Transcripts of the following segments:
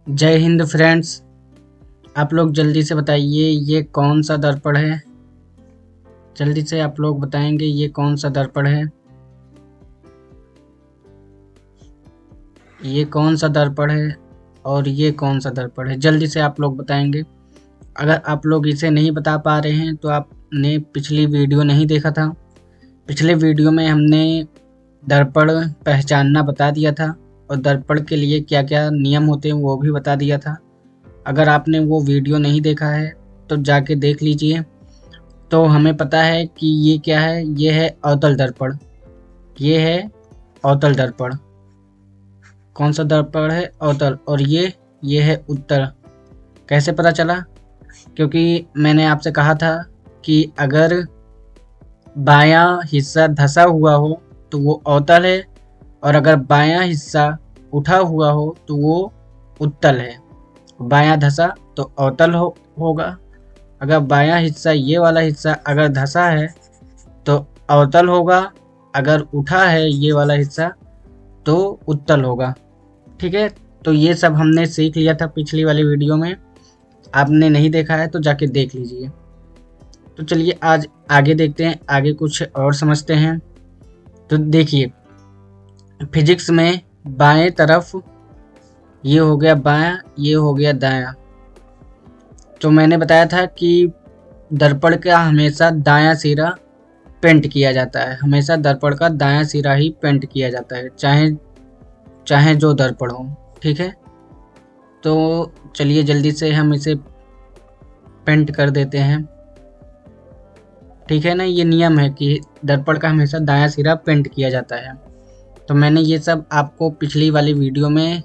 जय हिंद फ्रेंड्स। आप लोग जल्दी से बताइए ये कौन सा दर्पण है। जल्दी से आप लोग बताएंगे ये कौन सा दर्पण है। ये कौन सा दर्पण है और ये कौन सा दर्पण है। जल्दी से आप लोग बताएंगे। अगर आप लोग इसे नहीं बता पा रहे हैं तो आपने पिछली वीडियो नहीं देखा था। पिछले वीडियो में हमने दर्पण पहचानना बता दिया था और दर्पण के लिए क्या क्या नियम होते हैं वो भी बता दिया था। अगर आपने वो वीडियो नहीं देखा है तो जाके देख लीजिए। तो हमें पता है कि ये क्या है। ये है अवतल दर्पण। ये है अवतल दर्पण। कौन सा दर्पण है? अवतल। और ये है उत्तल। कैसे पता चला? क्योंकि मैंने आपसे कहा था कि अगर बायां हिस्सा धंसा हुआ हो तो वो अवतल है और अगर बायां हिस्सा उठा हुआ हो तो वो उत्तल है। बायां धंसा तो अवतल होगा। अगर बायां हिस्सा ये वाला हिस्सा अगर धंसा है तो अवतल होगा। अगर उठा है ये वाला हिस्सा तो उत्तल होगा। ठीक है, तो ये सब हमने सीख लिया था पिछली वाली वीडियो में। आपने नहीं देखा है तो जाके देख लीजिए। तो चलिए आज आगे देखते हैं, आगे कुछ और समझते हैं। तो देखिए, फिजिक्स में बाएं तरफ ये हो गया बायां, ये हो गया दायां। तो मैंने बताया था कि दर्पण का हमेशा दायां सिरा पेंट किया जाता है। हमेशा दर्पण का दायां सिरा ही पेंट किया जाता है, चाहे चाहे जो दर्पण हो। ठीक है, तो चलिए जल्दी से हम इसे पेंट कर देते हैं। ठीक है ना, ये नियम है कि दर्पण का हमेशा दायां सिरा पेंट किया जाता है। तो मैंने ये सब आपको पिछली वाली वीडियो में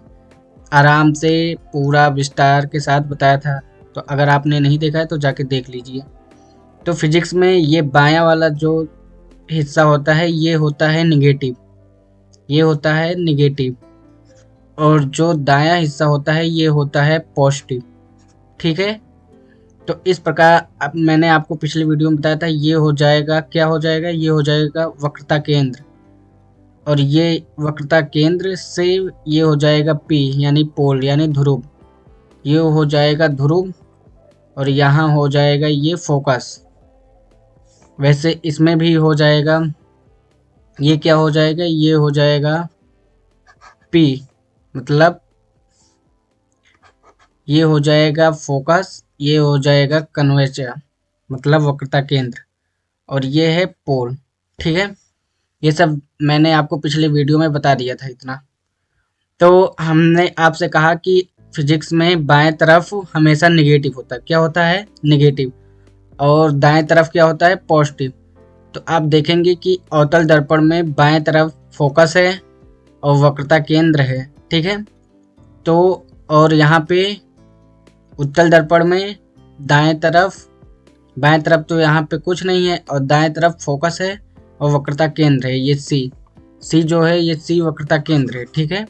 आराम से पूरा विस्तार के साथ बताया था। तो अगर आपने नहीं देखा है तो जाके देख लीजिए। तो फिजिक्स में ये बायां वाला जो हिस्सा होता है ये होता है निगेटिव। ये होता है निगेटिव। और जो दायां हिस्सा होता है ये होता है पॉजिटिव। ठीक है, तो इस प्रकार अब मैंने आपको पिछली वीडियो में बताया था ये हो जाएगा, क्या हो जाएगा, ये हो जाएगा वक्रता केंद्र। और ये वक्रता केंद्र से ये हो जाएगा पी यानी पोल यानी ध्रुव। ये हो जाएगा ध्रुव और यहाँ हो जाएगा ये फोकस। वैसे इसमें भी हो जाएगा, ये क्या हो जाएगा, ये हो जाएगा पी, मतलब ये हो जाएगा फोकस, ये हो जाएगा कन्वर्जन मतलब वक्रता केंद्र, और ये है पोल। ठीक है, ये सब मैंने आपको पिछले वीडियो में बता दिया था इतना। तो हमने आपसे कहा कि फिजिक्स में बाएं तरफ हमेशा निगेटिव होता है। क्या होता है? निगेटिव। और दाएं तरफ क्या होता है? पॉजिटिव। तो आप देखेंगे कि अवतल दर्पण में बाएं तरफ फोकस है और वक्रता केंद्र है। ठीक है, तो और यहाँ पे उत्तल दर्पण में दाएं तरफ, बाएं तरफ तो यहाँ पे कुछ नहीं है और दाएं तरफ फोकस है और वक्रता केंद्र है। ये सी जो है ये सी वक्रता केंद्र है। ठीक है,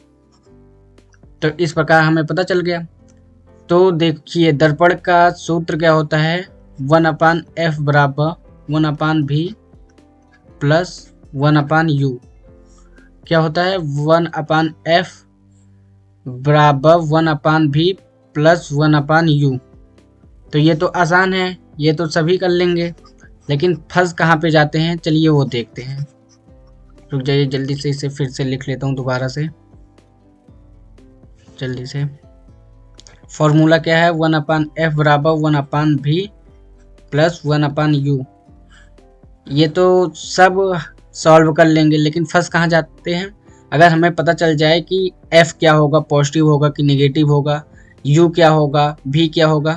तो इस प्रकार हमें पता चल गया। तो देखिए दर्पण का सूत्र क्या होता है? 1/f बराबर 1/v प्लस 1/u। क्या होता है? 1/f बराबर 1/v प्लस 1/u। तो ये तो आसान है, ये तो सभी कर लेंगे, लेकिन फंस कहाँ पे जाते हैं चलिए वो देखते हैं। रुक जाइए, जल्दी से इसे फिर से लिख लेता हूँ दोबारा से जल्दी से। फॉर्मूला क्या है? 1/f बराबर 1/v प्लस 1/u। ये तो सब सॉल्व कर लेंगे, लेकिन फंस कहाँ जाते हैं? अगर हमें पता चल जाए कि f क्या होगा, पॉजिटिव होगा कि निगेटिव होगा, u क्या होगा, v क्या होगा,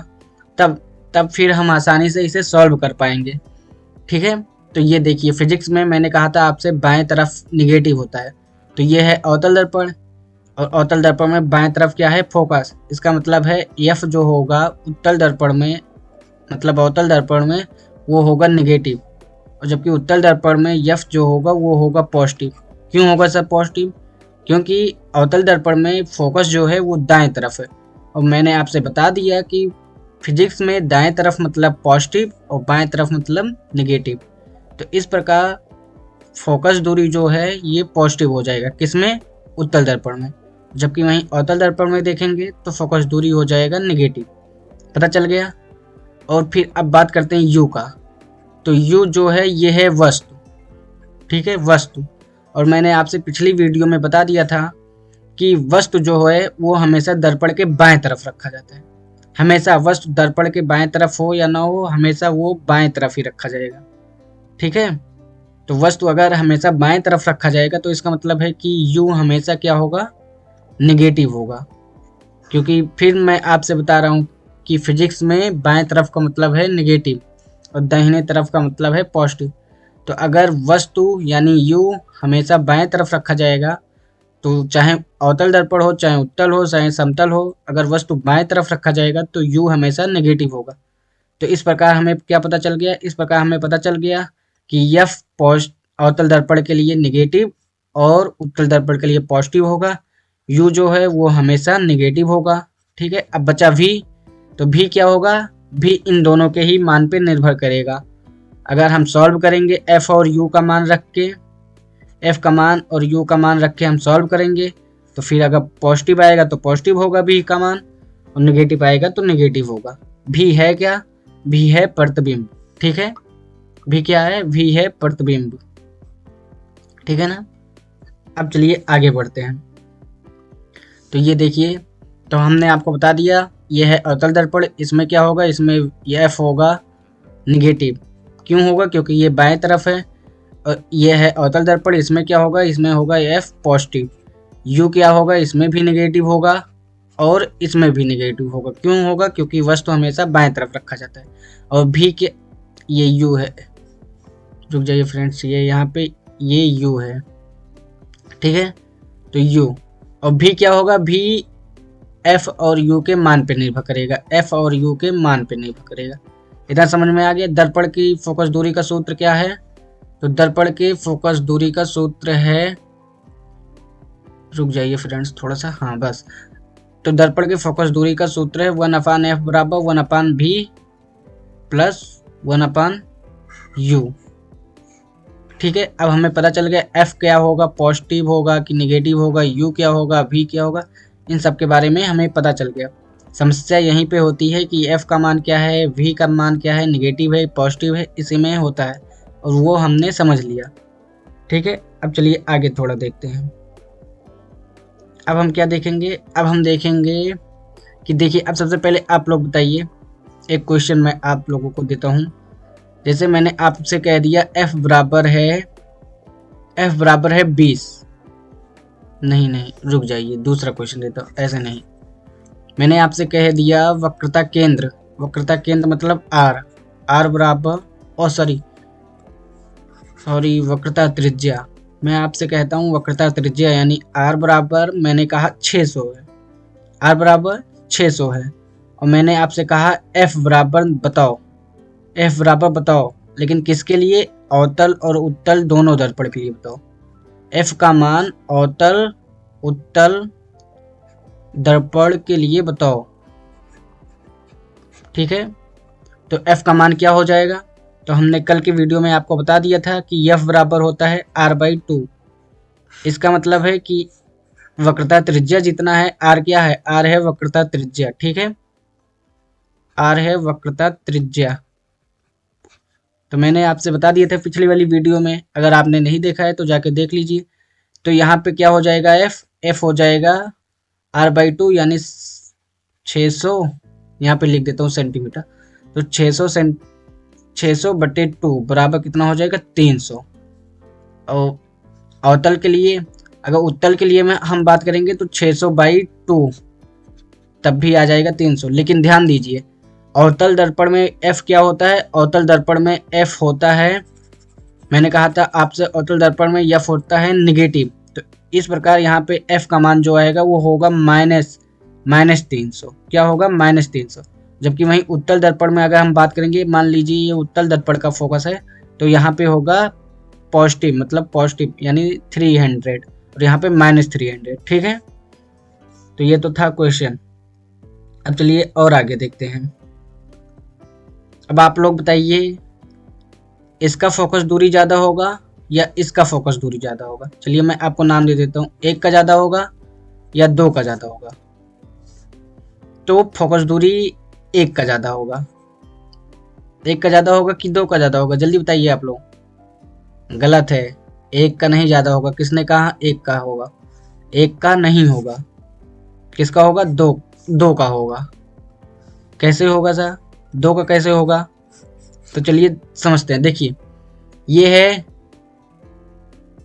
तब फिर हम आसानी से इसे सॉल्व कर पाएंगे। ठीक है, तो ये देखिए फिजिक्स में मैंने कहा था आपसे बाएं तरफ निगेटिव होता है। तो ये है अवतल दर्पण और अवतल दर्पण में बाएं तरफ क्या है? फोकस। इसका मतलब है f जो होगा उत्तल दर्पण में, मतलब अवतल दर्पण में, वो होगा निगेटिव, और जबकि उत्तल दर्पण में f जो होगा वो होगा पॉजिटिव। क्यों होगा सर पॉजिटिव? क्योंकि अवतल दर्पण में फोकस जो है वो दाएं तरफ है, और मैंने आपसे बता दिया कि फिजिक्स में दाएं तरफ मतलब पॉजिटिव और बाएं तरफ मतलब निगेटिव। तो इस प्रकार फोकस दूरी जो है ये पॉजिटिव हो जाएगा। किसमें? उत्तल दर्पण में। जबकि वहीं अवतल दर्पण में देखेंगे तो फोकस दूरी हो जाएगा नेगेटिव। पता चल गया। और फिर अब बात करते हैं यू का। तो यू जो है ये है वस्तु, ठीक है, वस्तु। और मैंने आपसे पिछली वीडियो में बता दिया था कि वस्तु जो है वो हमेशा दर्पण के बाएं तरफ रखा जाता है। हमेशा वस्तु दर्पण के बाएं तरफ हो या ना हो, हमेशा वो बाएं तरफ ही रखा जाएगा, ठीक है। तो वस्तु अगर हमेशा बाएं तरफ रखा जाएगा तो इसका मतलब है कि यू हमेशा क्या होगा, नेगेटिव होगा। क्योंकि फिर मैं आपसे बता रहा हूँ कि फिजिक्स में बाएं तरफ का मतलब है नेगेटिव और दाहिने तरफ का मतलब है पॉजिटिव। तो अगर वस्तु यानी यू हमेशा बाएं तरफ रखा जाएगा, तो चाहे अवतल दर्पण हो, चाहे उत्तल हो, चाहे समतल हो, अगर वस्तु बाएं तरफ रखा जाएगा तो यू हमेशा नेगेटिव होगा। तो इस प्रकार हमें क्या पता चल गया, इस प्रकार हमें पता चल गया कि एफ अवतल दर्पण के लिए नेगेटिव और उत्तल दर्पण के लिए पॉजिटिव होगा। यू जो है वो हमेशा नेगेटिव होगा, ठीक है। अब बचा वी। तो भी क्या होगा, भी इन दोनों के ही मान पे निर्भर करेगा। अगर हम सॉल्व करेंगे एफ और यू का मान रख के, एफ का मान और यू का मान रख के हम सॉल्व करेंगे, तो फिर अगर पॉजिटिव आएगा तो पॉजिटिव होगा भी का मान, और नेगेटिव आएगा तो नेगेटिव होगा। भी है क्या, भी है प्रतिबिंब, ठीक है। भी क्या है, भी है प्रतिबिंब, ठीक है ना। अब चलिए आगे बढ़ते हैं। तो ये देखिए, तो हमने आपको बता दिया ये है अवतल दर्पण, इसमें क्या होगा, इसमें ये एफ होगा निगेटिव। क्यों होगा, क्योंकि ये बाएं तरफ है। और ये है अवतल दर्पण, इसमें क्या होगा, इसमें होगा एफ पॉजिटिव। यू क्या होगा, इसमें भी निगेटिव होगा और इसमें भी निगेटिव होगा। क्यों होगा, क्योंकि वस्तु हमेशा बाएं तरफ रखा जाता है। और भी के ये यू है, रुक जाइए फ्रेंड्स, ये यहाँ पे ये यू है, ठीक है। तो यू और भी क्या होगा, भी एफ और यू के मान पे निर्भर करेगा, एफ और यू के मान पे निर्भर करेगा। इतना समझ में आ गया। दर्पण की फोकस दूरी का सूत्र क्या है, तो दर्पण की फोकस दूरी का सूत्र है, रुक जाइए फ्रेंड्स थोड़ा सा, हाँ बस। तो दर्पण की फोकस दूरी का सूत्र है 1/f बराबर 1/v प्लस 1/u, ठीक है। अब हमें पता चल गया एफ क्या होगा, पॉजिटिव होगा कि नेगेटिव होगा, यू क्या होगा, भी क्या होगा, इन सब के बारे में हमें पता चल गया। समस्या यहीं पे होती है कि एफ का मान क्या है, वी का मान क्या है, नेगेटिव है पॉजिटिव है, इसी में होता है, और वो हमने समझ लिया, ठीक है। अब चलिए आगे थोड़ा देखते हैं। अब हम क्या देखेंगे, अब हम देखेंगे कि देखिए, अब सबसे पहले आप लोग बताइए, एक क्वेश्चन मैं आप लोगों को देता हूँ। जैसे मैंने आपसे कह दिया एफ बराबर है 20, नहीं रुक जाइए, दूसरा क्वेश्चन देता हूँ, ऐसे नहीं। मैंने आपसे कह दिया वक्रता केंद्र मतलब आर बराबर सॉरी वक्रता त्रिज्या। मैं आपसे कहता हूँ वक्रता त्रिज्या यानी आर बराबर, मैंने कहा 600 है, आर बराबर 600 है। और मैंने आपसे कहा एफ बराबर बताओ, लेकिन किसके लिए, अवतल और उत्तल दोनों दर्पण के लिए बताओ। एफ का मान अवतल उत्तल दर्पण के लिए बताओ, ठीक है। तो एफ का मान क्या हो जाएगा, तो हमने कल की वीडियो में आपको बता दिया था कि एफ बराबर होता है r/2। इसका मतलब है कि वक्रता त्रिज्या जितना है, आर क्या है, आर है वक्रता त्रिज्या, ठीक है, आर है वक्रता त्रिज्या। तो मैंने आपसे बता दिया था पिछली वाली वीडियो में, अगर आपने नहीं देखा है तो जाके देख लीजिए। तो यहाँ पे क्या हो जाएगा, एफ हो जाएगा r/2 यानी 600, यहाँ पे लिख देता हूँ सेंटीमीटर। तो 600/2 बराबर कितना हो जाएगा, 300। और अवतल के लिए, अगर उत्तल के लिए हम बात करेंगे तो 600/2 तब भी आ जाएगा 300। लेकिन ध्यान दीजिए, अवतल दर्पण में एफ क्या होता है, अवतल दर्पण में एफ होता है, मैंने कहा था आपसे अवतल दर्पण में एफ होता है निगेटिव। तो इस प्रकार यहाँ पे एफ का मान जो आएगा वो होगा -300। क्या होगा, -300। जबकि वहीं उत्तल दर्पण में अगर हम बात करेंगे, मान लीजिए ये उत्तल दर्पण का फोकस है, तो यहाँ पे होगा पॉजिटिव, मतलब पॉजिटिव यानी 300, और यहाँ पे -300, ठीक है। तो ये तो था क्वेश्चन। अब चलिए और आगे देखते हैं। अब आप लोग बताइए, इसका फोकस दूरी ज़्यादा होगा या इसका फोकस दूरी ज़्यादा होगा। चलिए मैं आपको नाम दे देता हूँ, एक का ज़्यादा होगा या 2 का ज़्यादा होगा, तो फोकस दूरी 1 का ज़्यादा होगा। 1 का ज़्यादा होगा कि 2 का ज़्यादा होगा, जल्दी बताइए आप लोग। गलत है, 1 का नहीं ज़्यादा होगा। किसने कहा 1 का होगा? 1 का नहीं होगा। किसका होगा? 2 का होगा। कैसे होगा सर? 2 का कैसे होगा? तो चलिए समझते हैं। देखिए, ये है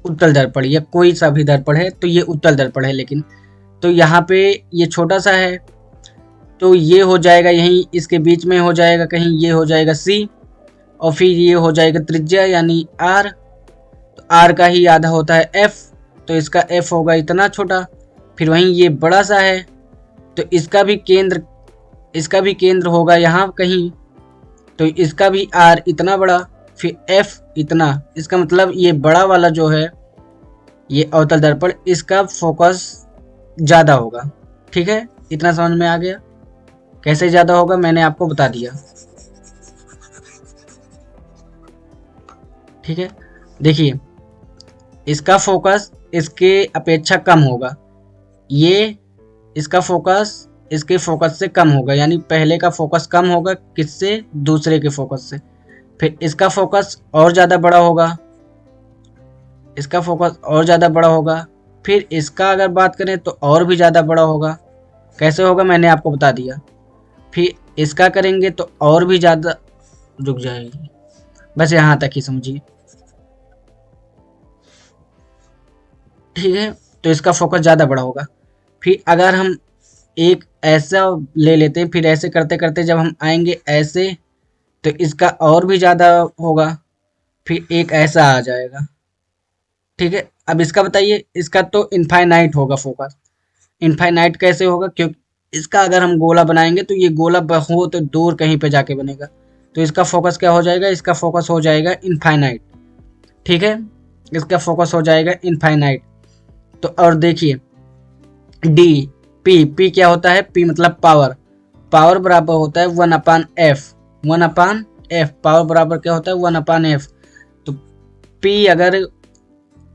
उत्तल दर्पण, या कोई सा भी दर्पण है तो ये उत्तल दर्पण है। लेकिन तो यहाँ पे ये छोटा सा है, तो ये हो जाएगा यहीं इसके बीच में हो जाएगा कहीं, ये हो जाएगा C, और फिर ये हो जाएगा त्रिज्या यानी R। तो R का ही आधा होता है F, तो इसका F होगा इतना छोटा। फिर वहीं ये बड़ा सा है, तो इसका भी केंद्र होगा यहाँ कहीं, तो इसका भी R इतना बड़ा, फिर F इतना। इसका मतलब ये बड़ा वाला जो है, ये अवतल दर्पण, इसका फोकस ज़्यादा होगा। ठीक है, इतना समझ में आ गया? कैसे ज़्यादा होगा मैंने आपको बता दिया। ठीक है, देखिए, इसका फोकस इसके अपेक्षा कम होगा, ये इसका फोकस इसके फोकस से कम होगा, यानी पहले का फोकस कम होगा। किससे? दूसरे के फोकस से। फिर इसका फोकस और ज़्यादा बड़ा होगा, इसका फोकस और ज़्यादा बड़ा होगा। फिर इसका अगर बात करें तो और भी ज़्यादा बड़ा होगा। कैसे होगा मैंने आपको बता दिया। फिर इसका करेंगे तो और भी ज़्यादा, रुक जाएगी, बस यहाँ तक ही समझिए। ठीक है, तो इसका फोकस ज़्यादा बड़ा होगा। फिर अगर हम एक ऐसा ले लेते हैं, फिर ऐसे करते करते जब हम आएंगे ऐसे, तो इसका और भी ज़्यादा होगा। फिर एक ऐसा आ जाएगा। ठीक है, अब इसका बताइए। इसका तो इनफाइनाइट होगा फोकस। इनफाइनाइट कैसे होगा? क्योंकि इसका अगर हम गोला बनाएंगे तो ये गोला बहुत दूर कहीं पे जाके बनेगा, तो इसका फोकस क्या हो जाएगा? इसका फोकस हो जाएगा इनफाइनाइट। ठीक है, इसका फोकस हो जाएगा इनफाइनाइट। तो और देखिए, डी पी क्या होता है? पी मतलब पावर। पावर बराबर होता है 1/f। 1/f पावर बराबर क्या होता है? 1/f। तो पी अगर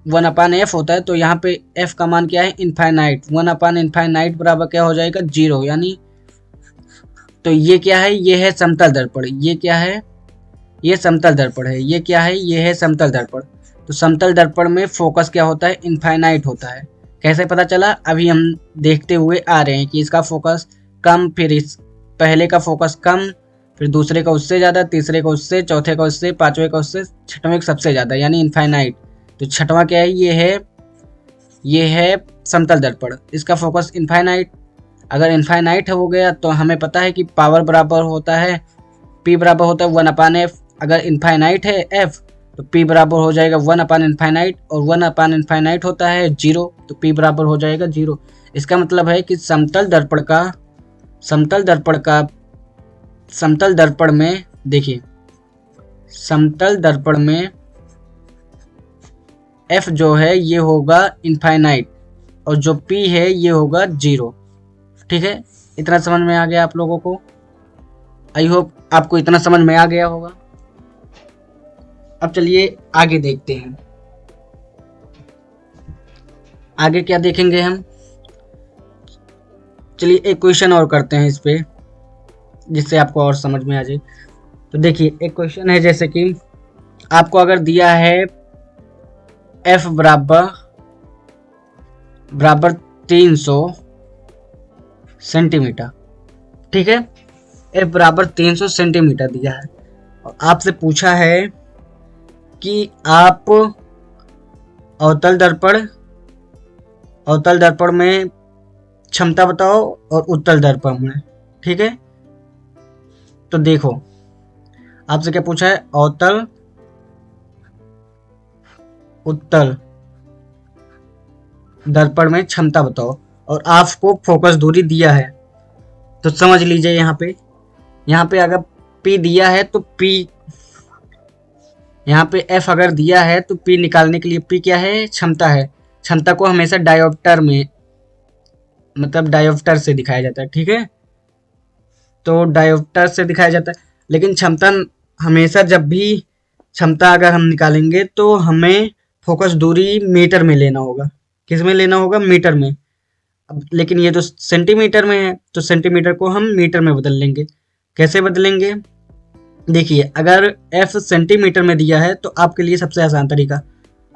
1/f होता है तो यहाँ पे f का मान क्या है? इनफाइनाइट। 1/इनफाइनाइट बराबर क्या हो जाएगा? 0, यानी तो ये क्या है? ये है समतल दर्पण। ये क्या है? ये समतल दर्पण है। ये क्या है? ये है समतल दर्पण। तो समतल दर्पण में फोकस क्या होता है? इनफाइनाइट होता है। कैसे पता चला? अभी हम देखते हुए आ रहे हैं कि इसका फोकस कम, फिर इस पहले का फोकस कम, फिर दूसरे का उससे ज़्यादा, तीसरे का उससे, चौथे का उससे, पांचवें का उससे, छठवें का सबसे ज़्यादा, यानी इनफाइनाइट। तो छठवां क्या है? ये है समतल दर्पण। इसका फोकस इनफाइनाइट। अगर इनफाइनाइट हो गया तो हमें पता है कि पावर बराबर होता है, P बराबर होता है 1/f। अगर इनफाइनाइट है F, तो P बराबर हो जाएगा 1/इनफाइनाइट, और 1/इनफाइनाइट होता है 0, तो P बराबर हो जाएगा 0। इसका मतलब है कि समतल दर्पण में देखिए, समतल दर्पण में F जो है ये होगा इनफाइनाइट, और जो P है ये होगा 0। ठीक है, इतना समझ में आ गया आप लोगों को? आई होप आपको इतना समझ में आ गया होगा। अब चलिए आगे देखते हैं। आगे क्या देखेंगे हम? चलिए एक क्वेश्चन और करते हैं इस पे, जिससे आपको और समझ में आ जाए। तो देखिए, एक क्वेश्चन है, जैसे कि आपको अगर दिया है F बराबर 300 सेंटीमीटर। ठीक है, F बराबर 300 सेंटीमीटर दिया है, और आपसे पूछा है कि आप अवतल दर्पण में क्षमता बताओ और उत्तल दर्पण में। ठीक है, तो देखो आपसे क्या पूछा है? उत्तल दर्पण में क्षमता बताओ, और आपको फोकस दूरी दिया है। तो समझ लीजिए, यहाँ पे अगर P दिया है तो P, यहाँ पे F अगर दिया है तो P निकालने के लिए, P क्या है? क्षमता है। क्षमता को हमेशा डायोप्टर में, मतलब डायोप्टर से दिखाया जाता है। ठीक है, तो डायोप्टर से दिखाया जाता है। लेकिन क्षमता हमेशा, जब भी क्षमता अगर हम निकालेंगे तो हमें फोकस दूरी मीटर में लेना होगा। किस में लेना होगा? मीटर में। अब लेकिन ये तो सेंटीमीटर में है, तो सेंटीमीटर को हम मीटर में बदल लेंगे। कैसे बदलेंगे? देखिए, अगर f सेंटीमीटर में दिया है तो आपके लिए सबसे आसान तरीका,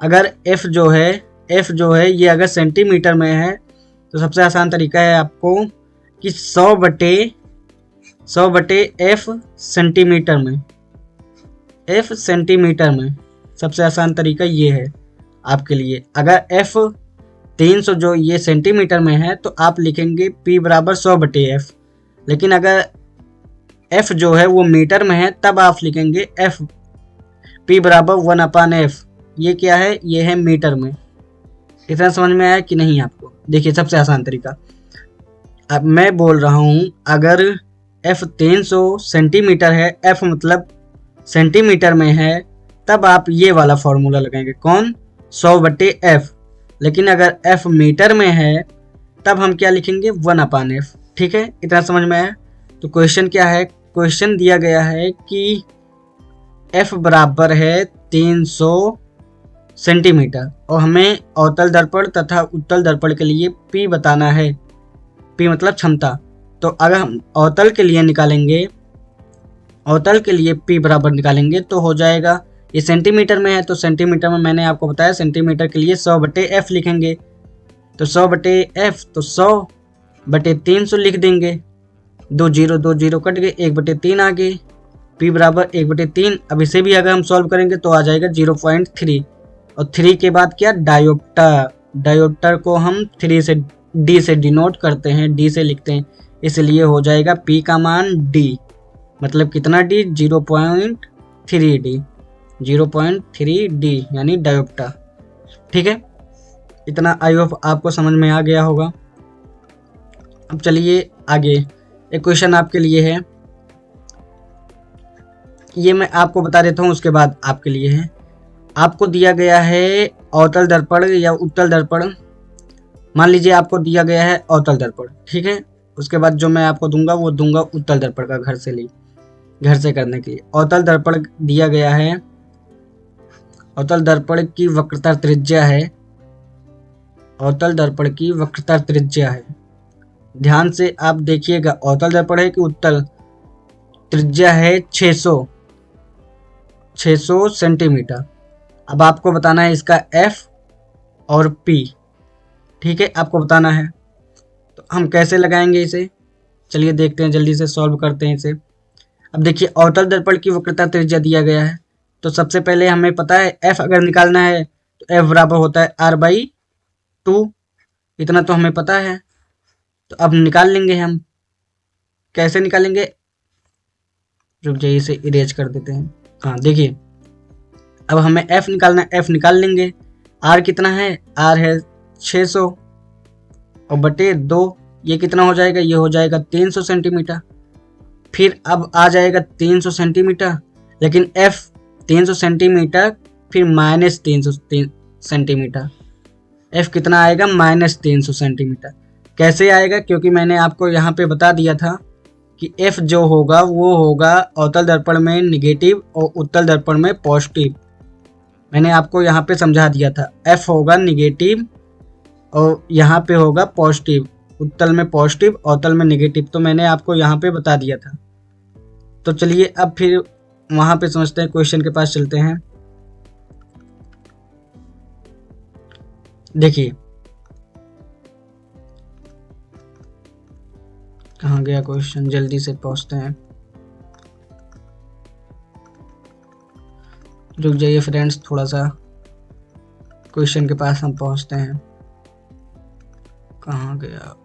अगर f जो है ये अगर सेंटीमीटर में है तो सबसे आसान तरीका है आपको कि 100 बटे f सेंटीमीटर में, f सेंटीमीटर में सबसे आसान तरीका ये है आपके लिए। अगर f 300 जो ये सेंटीमीटर में है तो आप लिखेंगे p बराबर 100 बटे f, लेकिन अगर f जो है वो मीटर में है तब आप लिखेंगे f p बराबर 1/f। ये क्या है? ये है मीटर में। इतना समझ में आया कि नहीं आपको? देखिए, सबसे आसान तरीका, अब मैं बोल रहा हूँ अगर f 300 सेंटीमीटर है, f मतलब सेंटीमीटर में है, तब आप ये वाला फॉर्मूला लगाएंगे, कौन? 100 बटे f। लेकिन अगर f मीटर में है तब हम क्या लिखेंगे? 1/f। ठीक है, इतना समझ में आया? तो क्वेश्चन क्या है? क्वेश्चन दिया गया है कि f बराबर है 300 सेंटीमीटर और हमें अवतल दर्पण तथा उत्तल दर्पण के लिए p बताना है। p मतलब क्षमता। तो अगर हम अवतल के लिए p बराबर निकालेंगे तो हो जाएगा, ये सेंटीमीटर में है तो सेंटीमीटर में मैंने आपको बताया सेंटीमीटर के लिए 100 बटे f लिखेंगे। तो 100 बटे f तो 100 बटे 300 लिख देंगे। 2 0 कट गए, 1/3 आ गए, p बराबर 1/3। अब इसे भी अगर हम सॉल्व करेंगे तो आ जाएगा 0.3 और 3 के बाद क्या? डायोप्टर। डायोप्टर को हम 3 से d से डिनोट करते हैं, d से लिखते हैं, इसलिए हो जाएगा p का मान d, मतलब कितना d? 0.3d, 0.3d यानी डायोप्टर। ठीक है, इतना आई होप आपको समझ में आ गया होगा। अब चलिए आगे, एक क्वेश्चन आपके लिए है, ये मैं आपको बता देता हूँ, उसके बाद आपके लिए है। आपको दिया गया है अवतल दर्पण या उत्तल दर्पण। मान लीजिए आपको दिया गया है अवतल दर्पण, ठीक है। उसके बाद जो मैं आपको दूंगा वो दूंगा उत्तल दर्पण का घर से करने के लिए। अवतल दर्पण दिया गया है, अवतल दर्पण की वक्रता त्रिज्या है, अवतल दर्पण की वक्रता त्रिज्या है। ध्यान से आप देखिएगा, अवतल दर्पण है कि उत्तल? त्रिज्या है 600 सेंटीमीटर। अब आपको बताना है इसका f और p, ठीक है, आपको बताना है। तो हम कैसे लगाएंगे इसे? चलिए देखते हैं, जल्दी से सॉल्व करते हैं इसे। अब देखिए, अवतल दर्पण की वक्रता त्रिज्या दिया गया है, तो सबसे पहले हमें पता है f अगर निकालना है तो f बराबर होता है r/2, इतना तो हमें पता है। तो अब निकाल लेंगे हम। कैसे निकालेंगे? रुक जाइए, इसे इरेज कर देते हैं। हाँ देखिए, अब हमें f निकालना है, f निकाल लेंगे। r कितना है? r है 600 और बटे 2, ये कितना हो जाएगा? ये हो जाएगा 300 सेंटीमीटर। फिर अब आ जाएगा 300 सेंटीमीटर, लेकिन f 300 सेंटीमीटर फिर माइनस 300 सेंटीमीटर, f कितना आएगा? -300 सेंटीमीटर। कैसे आएगा? क्योंकि मैंने आपको यहाँ पे बता दिया था कि f जो होगा वो होगा अवतल दर्पण में निगेटिव और उत्तल दर्पण में पॉजिटिव। मैंने आपको यहाँ पे समझा दिया था, f होगा निगेटिव और यहाँ पे होगा पॉजिटिव, उत्तल में पॉजिटिव अवतल में निगेटिव, तो मैंने आपको यहाँ पे बता दिया था। तो चलिए अब फिर वहाँ पे समझते हैं, क्वेश्चन के पास चलते हैं। देखिए कहाँ गया क्वेश्चन, जल्दी से पहुँचते हैं। रुक जाइए फ्रेंड्स, थोड़ा सा क्वेश्चन के पास हम पहुँचते हैं। कहाँ गया?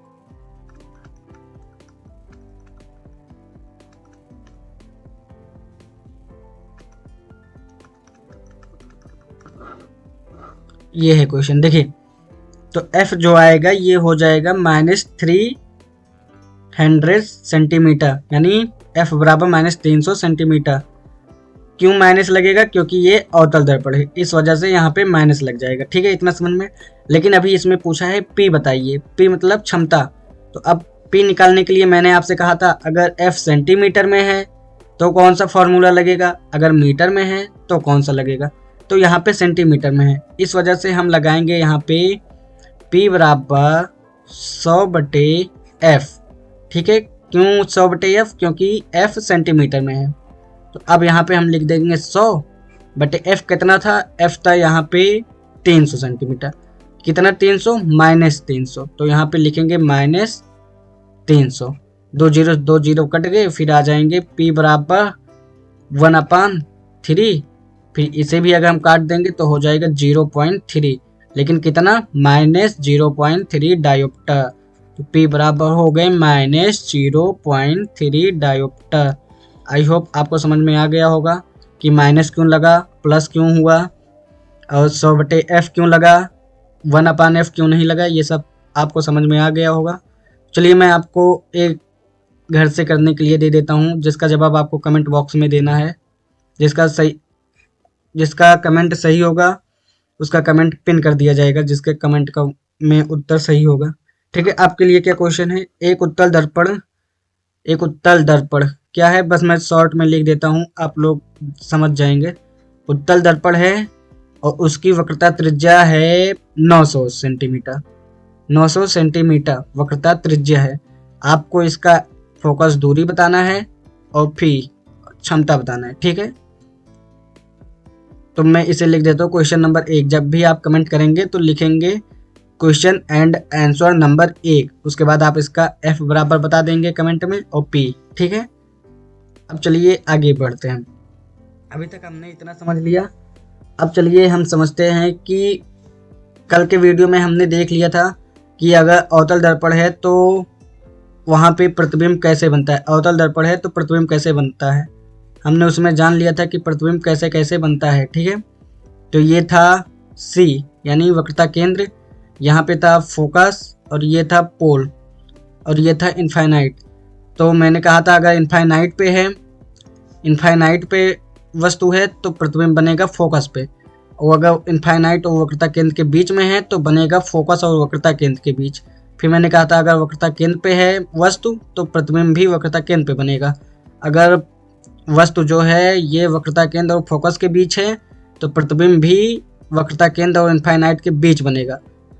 ये है क्वेश्चन। देखिए, तो f जो आएगा ये हो जाएगा -300 सेंटीमीटर, यानी f बराबर -300 सेंटीमीटर। क्यों माइनस लगेगा? क्योंकि ये अवतल दर्पण है, इस वजह से यहाँ पे माइनस लग जाएगा। ठीक है, इतना समझ में। लेकिन अभी इसमें पूछा है p बताइए, p मतलब क्षमता। तो अब p निकालने के लिए मैंने आपसे कहा था अगर f सेंटीमीटर में है तो कौन सा फॉर्मूला लगेगा, अगर मीटर में है तो कौन सा लगेगा। तो यहाँ पे सेंटीमीटर में है, इस वजह से हम लगाएंगे यहाँ पे p बराबर 100/f। ठीक है, क्यों 100/f? क्योंकि f सेंटीमीटर में है। तो अब यहाँ पे हम लिख देंगे 100/f। कितना था? f था यहाँ पे 300 सेंटीमीटर। कितना 300? -300। तो यहाँ पे लिखेंगे -300। 2 जीरो कट गए, फिर आ जाएंगे p बराबर 1/3। फिर इसे भी अगर हम काट देंगे तो हो जाएगा 0.3। लेकिन कितना? -0.3 डायोप्टर। तो p बराबर हो गए -0.3 डायोप्टर। आई होप आपको समझ में आ गया होगा कि माइनस क्यों लगा, प्लस क्यों हुआ, और 100/f क्यों लगा, 1/f क्यों नहीं लगा। ये सब आपको समझ में आ गया होगा। चलिए मैं आपको एक घर से करने के लिए दे देता हूँ, जिसका जवाब आपको कमेंट बॉक्स में देना है। जिसका कमेंट सही होगा उसका कमेंट पिन कर दिया जाएगा, जिसके कमेंट का में उत्तर सही होगा। ठीक है, आपके लिए क्या क्वेश्चन है? एक उत्तल दर्पण क्या है? बस मैं शॉर्ट में लिख देता हूँ, आप लोग समझ जाएंगे। उत्तल दर्पण है और उसकी वक्रता त्रिज्या है 900 सेंटीमीटर। 900 सेंटीमीटर वक्रता त्रिज्या है। आपको इसका फोकस दूरी बताना है और फिर क्षमता बताना है। ठीक है, तो मैं इसे लिख देता हूँ क्वेश्चन नंबर 1। जब भी आप कमेंट करेंगे तो लिखेंगे क्वेश्चन एंड आंसर नंबर 1। उसके बाद आप इसका f बराबर बता देंगे कमेंट में और p। ठीक है, अब चलिए आगे बढ़ते हैं। अभी तक हमने इतना समझ लिया। अब चलिए हम समझते हैं कि कल के वीडियो में हमने देख लिया था कि अगर अवतल दर्पण है तो वहाँ पे प्रतिबिंब कैसे बनता है। अवतल दर्पण है तो प्रतिबिंब कैसे बनता है, हमने उसमें जान लिया था कि प्रतिबिंब कैसे कैसे बनता है। ठीक है, तो ये था C यानी वक्रता केंद्र, यहाँ पे था फोकस, और ये था पोल, और ये था इनफाइनाइट। तो मैंने कहा था अगर इनफाइनाइट पे वस्तु है तो प्रतिबिंब बनेगा फोकस पे, और अगर इनफाइनाइट और वक्रता केंद्र के बीच में है तो बनेगा फोकस और वक्रता केंद्र के बीच। फिर मैंने कहा था अगर वक्रता केंद्र पे है वस्तु तो प्रतिबिंब भी वक्रता केंद्र पे बनेगा। अगर वस्तु जो है ये वक्रता केंद्र और फोकस के बीच है तो प्रतिबिंब भी वक्रता केंद्र और इनफाइनाइट के बीच बनेगा।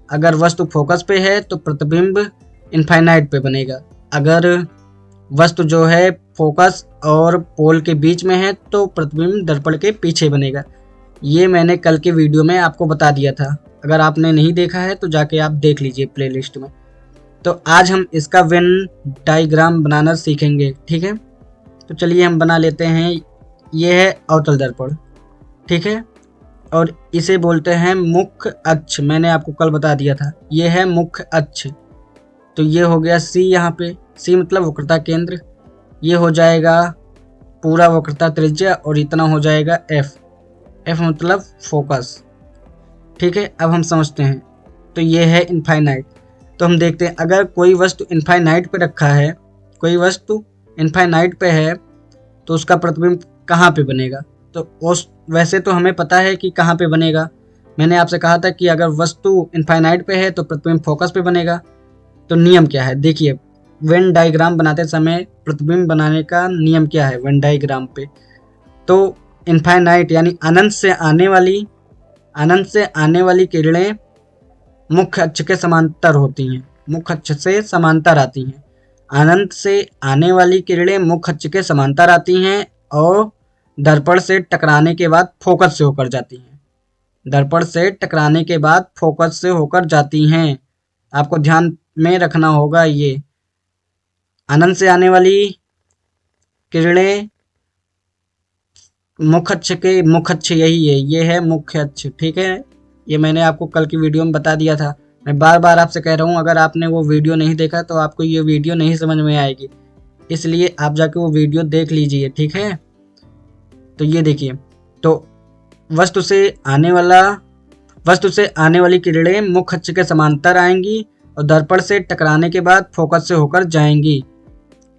अगर वस्तु फोकस पे है तो प्रतिबिंब इनफाइनाइट पे बनेगा। अगर वस्तु जो है फोकस और पोल के बीच में है तो प्रतिबिंब दर्पण के पीछे बनेगा। ये मैंने कल के वीडियो में आपको बता दिया था। अगर आपने नहीं देखा है तो जाके आप देख लीजिए प्लेलिस्ट में। तो आज हम इसका वेन डायग्राम बनाना सीखेंगे। ठीक है, तो चलिए हम बना लेते हैं। ये है अवतल दर्पण। ठीक है, और इसे बोलते हैं मुख्य अक्ष। मैंने आपको कल बता दिया था, ये है मुख्य अक्ष। तो ये हो गया C, यहाँ पे C मतलब वक्रता केंद्र। ये हो जाएगा पूरा वक्रता त्रिज्या, और इतना हो जाएगा F मतलब फोकस। ठीक है, अब हम समझते हैं। तो ये है इनफाइनाइट। तो हम देखते हैं अगर कोई वस्तु इनफाइनाइट पे रखा है, कोई वस्तु इनफाइनाइट पे है तो उसका प्रतिबिंब कहाँ पे बनेगा। तो उस वैसे तो हमें पता है कि कहाँ पे बनेगा। मैंने आपसे कहा था कि अगर वस्तु इनफाइनाइट पे है तो प्रतिबिंब फोकस पे बनेगा। तो नियम क्या है देखिए, वेन डायग्राम बनाते समय प्रतिबिंब बनाने का नियम क्या है वेन डायग्राम पे। तो इनफाइनाइट यानी अनंत से आने वाली किरणें मुख्य अक्ष के समांतर होती हैं, मुख्य अक्ष से समांतर आती हैं। अनंत से आने वाली किरणें मुख्य अक्ष के समांतर आती हैं और दर्पण से टकराने के बाद फोकस से होकर जाती हैं। दर्पण से टकराने के बाद फोकस से होकर जाती हैं। आपको ध्यान में रखना होगा ये अनंत से आने वाली किरणें मुख्य अक्ष यही है, ये है मुख्य अक्ष। ठीक है, ये मैंने आपको कल की वीडियो में बता दिया था। मैं बार बार आपसे कह रहा हूँ अगर आपने वो वीडियो नहीं देखा तो आपको ये वीडियो नहीं समझ में आएगी, इसलिए आप जाके वो वीडियो देख लीजिए। ठीक है, तो ये देखिए, तो वस्तु से आने वाली किरणें मुख्य अक्ष के समांतर आएंगी और दर्पण से टकराने के बाद फोकस से होकर जाएंगी।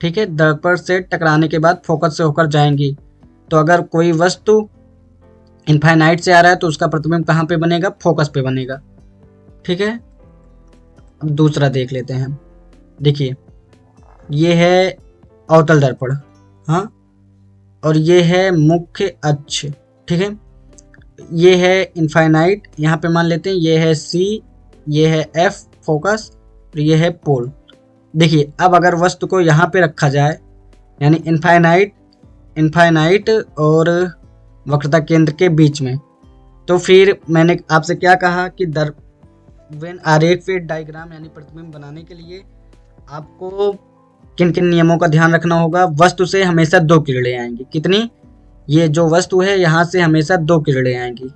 ठीक है, दर्पण से टकराने के बाद फोकस से होकर जाएंगी। तो अगर कोई वस्तु इनफाइनाइट से आ रहा है तो उसका प्रतिबिंब कहाँ पे बनेगा, फोकस पे बनेगा। ठीक है, अब दूसरा देख लेते हैं। देखिए, ये है अवतल दर्पण, हाँ, और ये है मुख्य अक्ष। ठीक है, ये है इनफाइनाइट, यहाँ पे मान लेते हैं ये है C, ये है F फोकस, और ये है पोल। देखिए अब अगर वस्तु को यहाँ पे रखा जाए, यानी इनफाइनाइट और वक्रता केंद्र के बीच में, तो फिर मैंने आपसे क्या कहा कि वेन आरेख पे डायग्राम यानी प्रतिबिंब बनाने के लिए आपको किन किन नियमों का ध्यान रखना होगा। वस्तु से हमेशा 2 किरणें आएंगी। कितनी? ये जो वस्तु है यहाँ से हमेशा 2 किरणें आएंगी।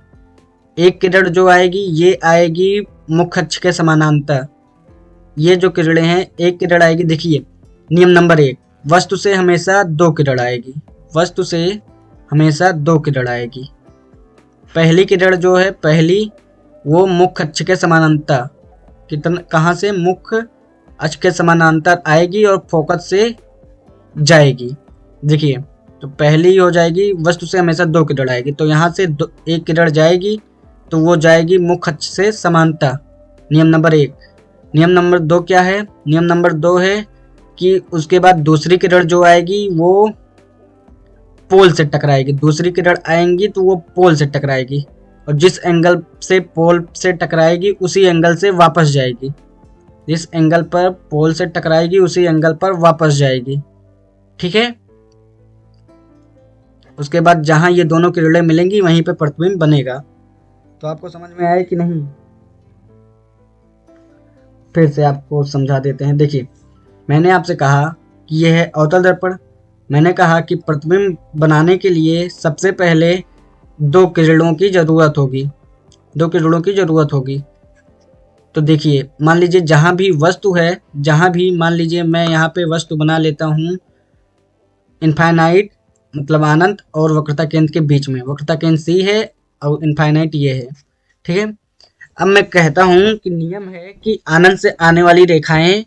एक किरण जो आएगी ये आएगी मुख्य अक्ष के समानांतर। ये जो किरणें हैं, एक किरण आएगी, देखिए नियम नंबर 1, वस्तु से हमेशा 2 किरण आएगी। वस्तु से हमेशा 2 किरण आएगी। पहली किरण जो है, पहली वो मुख्य अक्ष के समानांतर, कहाँ से? मुख्य अक्ष के समानांतर आएगी और फोकस से जाएगी। देखिए तो पहली हो जाएगी, वस्तु से हमेशा 2 किरण आएगी, तो यहाँ से एक किरण जाएगी तो वो जाएगी मुख्य अक्ष से समांतर। नियम नंबर 1। नियम नंबर 2 क्या है? नियम नंबर 2 है कि उसके बाद दूसरी किरण जो आएगी वो पोल से टकराएगी। दूसरी किरण आएंगी तो वो पोल से टकराएगी और जिस एंगल से पोल से टकराएगी उसी एंगल से वापस जाएगी। जिस एंगल पर पोल से टकराएगी उसी एंगल पर वापस जाएगी। ठीक है। उसके बाद जहां ये दोनों किरणें मिलेंगी वहीं पे प्रतिबिंब बनेगा। तो आपको समझ में आया कि नहीं? फिर से आपको समझा देते हैं। देखिए मैंने आपसे कहा कि यह है अवतल दर्पण। मैंने कहा कि प्रतिबिंब बनाने के लिए सबसे पहले 2 किरणों की जरूरत होगी। 2 किरणों की जरूरत होगी। तो देखिए मान लीजिए जहां भी वस्तु है, जहां भी मान लीजिए मैं यहाँ पे वस्तु बना लेता हूँ इनफाइनाइट मतलब अनंत और वक्रता केंद्र के बीच में। वक्रता केंद्र सी है और इनफाइनाइट ये है। ठीक है। अब मैं कहता हूँ कि नियम है कि अनंत से आने वाली रेखाएं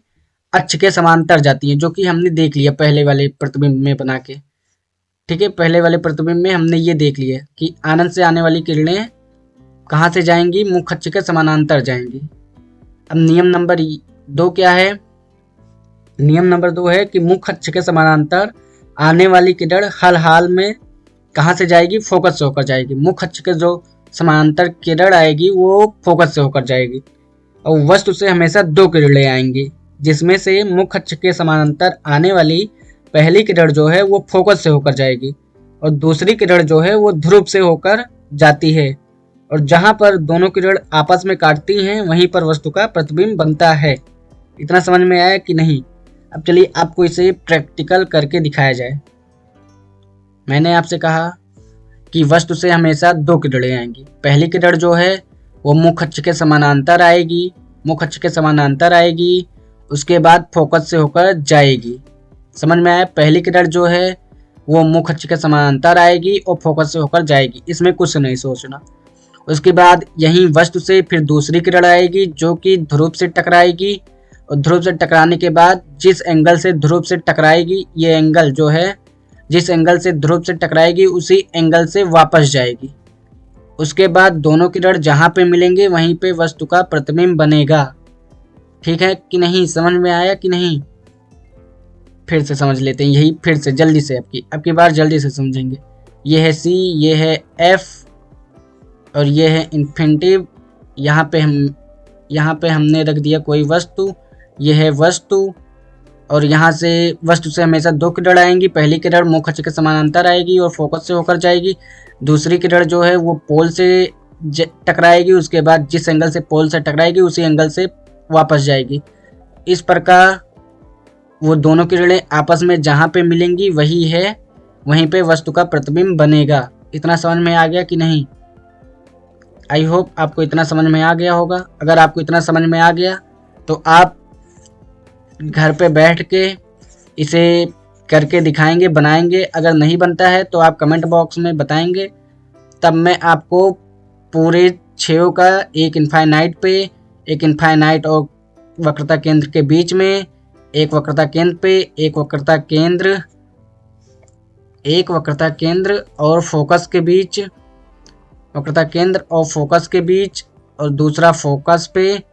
अक्ष के समांतर जाती हैं, जो कि हमने देख लिया पहले वाले प्रतिबिंब में बना के। ठीक है। पहले वाले प्रतिबिंब में हमने ये देख लिया कि अनंत से आने वाली किरणें कहाँ से जाएंगी? मुख्य अक्ष के समानांतर जाएंगी। अब नियम नंबर 2 क्या है? नियम नंबर 2 है कि मुख्य अक्ष के समानांतर आने वाली किरण हर हाल में कहाँ से जाएगी? फोकस से होकर जाएगी। मुख्य अक्ष के जो समानांतर किरण आएगी वो फोकस से होकर जाएगी और वस्तु से हमेशा 2 किरणें आएंगी, जिसमें से मुख्य अक्ष के समानांतर आने वाली पहली किरण जो है वो फोकस से होकर जाएगी और दूसरी किरण जो है वो ध्रुव से होकर जाती है। और जहां पर दोनों किरण आपस में काटती हैं वहीं पर वस्तु का प्रतिबिंब बनता है। इतना समझ में आया कि नहीं? अब चलिए आपको इसे प्रैक्टिकल करके दिखाया जाए। मैंने आपसे कहा कि वस्तु से हमेशा 2 किरणें आएंगी। पहली किरण जो है वो मुख्य अक्ष के समानांतर आएगी, मुख्य अक्ष के समानांतर आएगी, उसके बाद फोकस से होकर जाएगी। समझ में आया? पहली किरण जो है वो मुख्य अक्ष के समानांतर आएगी और फोकस से होकर जाएगी। इसमें कुछ नहीं सोचना। उसके बाद यही वस्तु से फिर दूसरी किरण आएगी जो कि ध्रुव से टकराएगी और ध्रुव से टकराने के बाद जिस एंगल से ध्रुव से टकराएगी, ये एंगल जो है जिस एंगल से ध्रुव से टकराएगी उसी एंगल से वापस जाएगी। उसके बाद दोनों किरण जहाँ पे मिलेंगे वहीं पे वस्तु का प्रतिबिंब बनेगा। ठीक है कि नहीं? समझ में आया कि नहीं? फिर से समझ लेते हैं यही, फिर से जल्दी से आपकी बार जल्दी से समझेंगे। ये है सी, ये है एफ और ये है इन्फिनिटिव। यहाँ पे हमने रख दिया कोई वस्तु, ये है वस्तु और यहाँ से वस्तु से हमेशा 2 किरण आएंगी। पहली किरण मुख्य अक्ष के समानांतर आएगी और फोकस से होकर जाएगी। दूसरी किरण जो है वो पोल से टकराएगी, उसके बाद जिस एंगल से पोल से टकराएगी उसी एंगल से वापस जाएगी। इस प्रकार वो दोनों किरणें आपस में जहाँ पे मिलेंगी वहीं पे वस्तु का प्रतिबिंब बनेगा। इतना समझ में आ गया कि नहीं? आई होप आपको इतना समझ में आ गया होगा। अगर आपको इतना समझ में आ गया तो आप घर पे बैठ के इसे करके दिखाएंगे, बनाएंगे। अगर नहीं बनता है तो आप कमेंट बॉक्स में बताएंगे, तब मैं आपको पूरे 6 का एक इनफाइनाइट पे, एक इनफाइनाइट और वक्रता केंद्र के बीच में, एक वक्रता केंद्र पे, एक वक्रता केंद्र और फोकस के बीच, वक्रता केंद्र और फोकस के बीच और दूसरा फोकस पे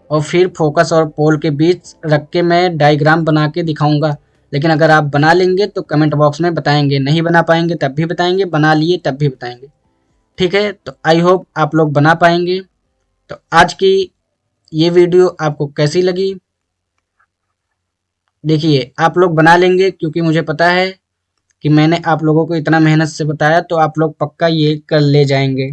और फिर फोकस और पोल के बीच रख के मैं डायग्राम बना के दिखाऊंगा। लेकिन अगर आप बना लेंगे तो कमेंट बॉक्स में बताएंगे, नहीं बना पाएंगे तब भी बताएंगे, बना लिए तब भी बताएंगे। ठीक है। तो आई होप आप लोग बना पाएंगे। तो आज की ये वीडियो आपको कैसी लगी देखिए आप लोग बना लेंगे, क्योंकि मुझे पता है कि मैंने आप लोगों को इतना मेहनत से बताया, तो आप लोग पक्का ये कर ले जाएंगे।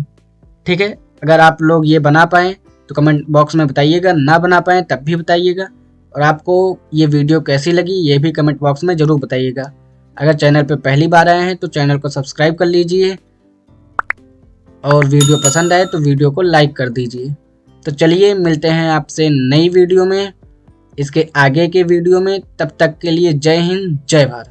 ठीक है, अगर आप लोग ये बना पाएँ तो कमेंट बॉक्स में बताइएगा, ना बना पाएँ तब भी बताइएगा। और आपको ये वीडियो कैसी लगी ये भी कमेंट बॉक्स में ज़रूर बताइएगा। अगर चैनल पे पहली बार आए हैं तो चैनल को सब्सक्राइब कर लीजिए, और वीडियो पसंद आए तो वीडियो को लाइक कर दीजिए। तो चलिए मिलते हैं आपसे नई वीडियो में, इसके आगे के वीडियो में। तब तक के लिए जय हिंद, जय भारत।